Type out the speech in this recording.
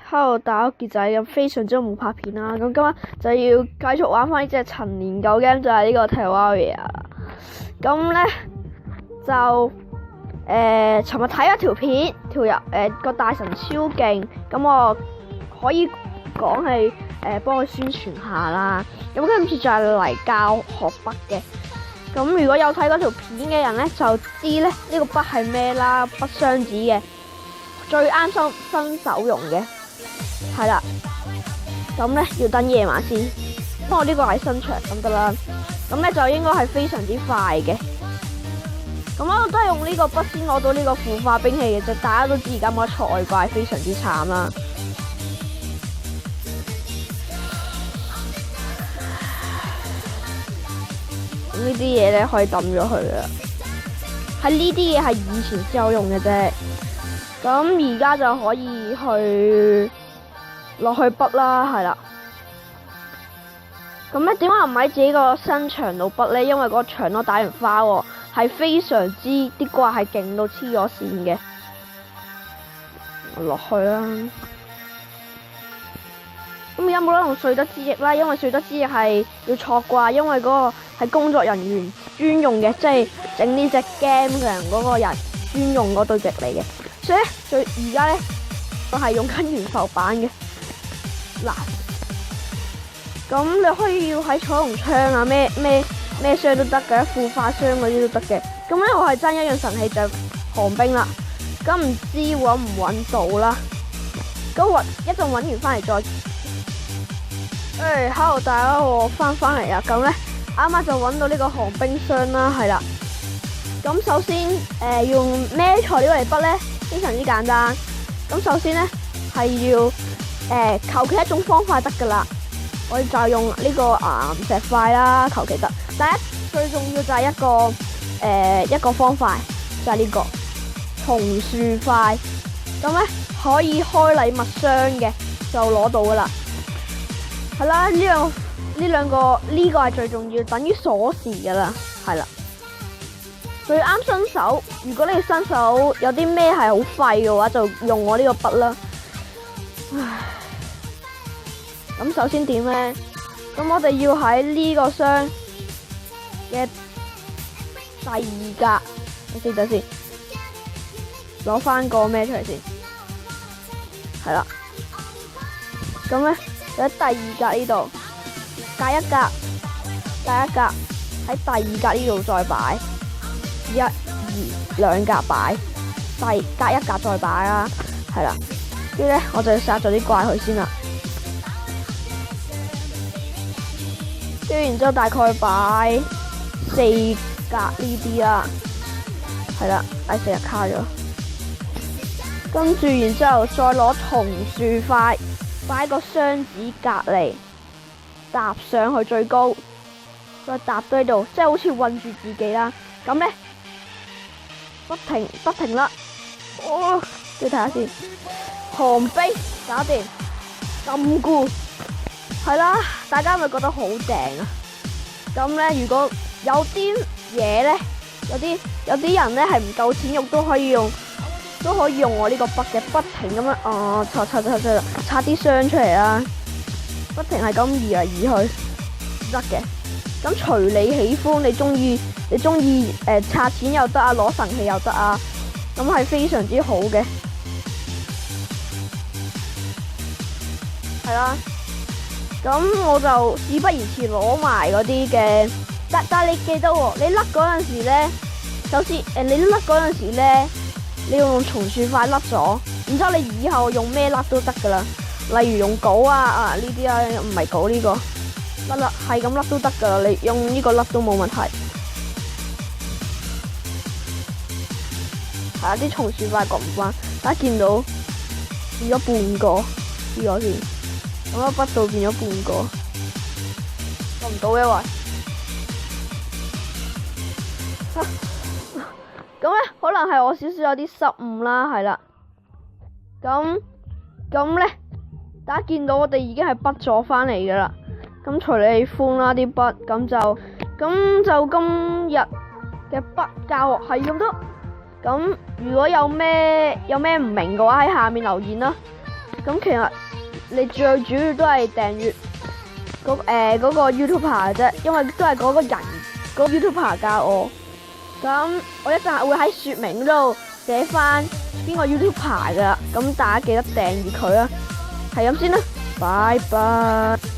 Hello，大家傑仔咁非常之冇拍片啦，咁今日就要繼續玩翻呢隻陳年舊 game，就係呢個 Terraria 啦。咁咧就尋日睇咗條片，個大神超勁，咁我可以講係幫佢宣傳下啦。咁跟住就係嚟教學筆嘅。咁如果有睇嗰條片嘅人咧，就知咧呢個筆係咩啦，筆箱子嘅，最啱新手用嘅。係啦，咁咧要等夜晚先。不過呢個係新場咁得啦，咁咧就應該係非常之快嘅。咁我都係用呢個筆先攞到呢個腐化兵器嘅啫。大家都知而家冇得出外掛，非常之慘啦。咁呢啲嘢咧可以抌咗佢啦。係呢啲嘢係以前先有用嘅啫。咁而家就可以落去筆啦，係啦。咁咧點解唔喺自己個新場度筆咧？因為嗰個場都打完花喎，係非常之啲怪係勁到黐咗線嘅。落去啦。咁而家冇得用瑞德之翼啦，因為瑞德之翼係要錯掛，因為嗰個係工作人員專用嘅，即係整呢隻 game 嘅人嗰個人專用嗰對翼嚟嘅。所以咧，而家咧我係用緊原浮版嘅。嗱，咁你可以要喺彩虹槍啊，咩箱都得嘅，腐化箱嗰啲都得嘅。咁咧我係爭一樣神器就係寒冰啦。咁唔知搵唔搵到啦？咁一陣搵完翻嚟再。Hello 大家，我翻嚟啊！咁咧啱啱就搵到呢個寒冰箱啦，係啦。咁首先用咩材料嚟筆咧？非常之簡單。咁首先咧係要求其一種方塊得噶啦，我哋就用呢個岩石塊啦，求其得。第一最重要就係一個方塊，就係呢個松樹塊。咁咧可以開禮物箱嘅就攞到噶啦。係啦，呢個係最重要，等於鎖匙噶啦，係啦。最啱新手，如果你新手有啲咩係好廢嘅話，就用我呢個筆啦。咁首先點咧？咁我哋要喺呢個箱嘅第二格，等先，攞翻個咩出嚟先？係啦。咁咧喺第二格呢度，隔一格喺第二格呢度再擺。1、2、2格擺，隔一格再擺啦，係啦。跟住咧，我就要殺咗啲怪佢先啦。跟住然之後大概擺4格呢啲啦，係啦，擺4日卡咗。跟住然之後再攞松樹塊擺個箱子隔離，搭上去最高，再搭到呢度，即係好似困住自己啦。咁咧。不停啦，哦，你睇下先，寒冰搞掂，禁錮係啦，大家咪覺得好正啊！咁咧，如果有啲嘢咧，有啲人咧係唔夠錢用，都可以用我呢個筆嘅，不停咁樣拆啲箱出嚟啦，不停係咁移嚟移去得嘅。咁隨你喜歡，你中意拆錢又得啊，攞神器又得啊，咁係非常之好嘅，係啦。咁我就事不宜遲攞埋嗰啲嘅，但係你記得喎，你甩嗰陣時咧，首先你甩嗰陣時咧，你要用松樹塊甩咗，然之後你以後用咩甩都得噶啦，例如用鎬啊呢啲啊，唔係鎬呢個。甩係咁甩都得噶啦，你用呢個甩都冇問題。係啊，啲松樹塊割唔翻，大家見到變咗半個，呢個先，咁個筆度變咗半個，割唔到嘅喂。咁咧，可能係我少少有啲失誤啦，係啦。咁咧，大家見到我哋已經係筆咗翻嚟噶啦。咁隨你喜歡啦啲筆，咁就今日嘅筆教學係咁多。咁如果有咩唔明嘅話，喺下面留言啦。咁其實你最主要都係訂閱嗰個 YouTuber 啫，因為都係嗰個人嗰個 YouTuber 教我。咁我一陣會喺說明嗰度寫翻邊個 YouTuber 噶，咁大家記得訂閱佢啦。係咁先啦，拜拜。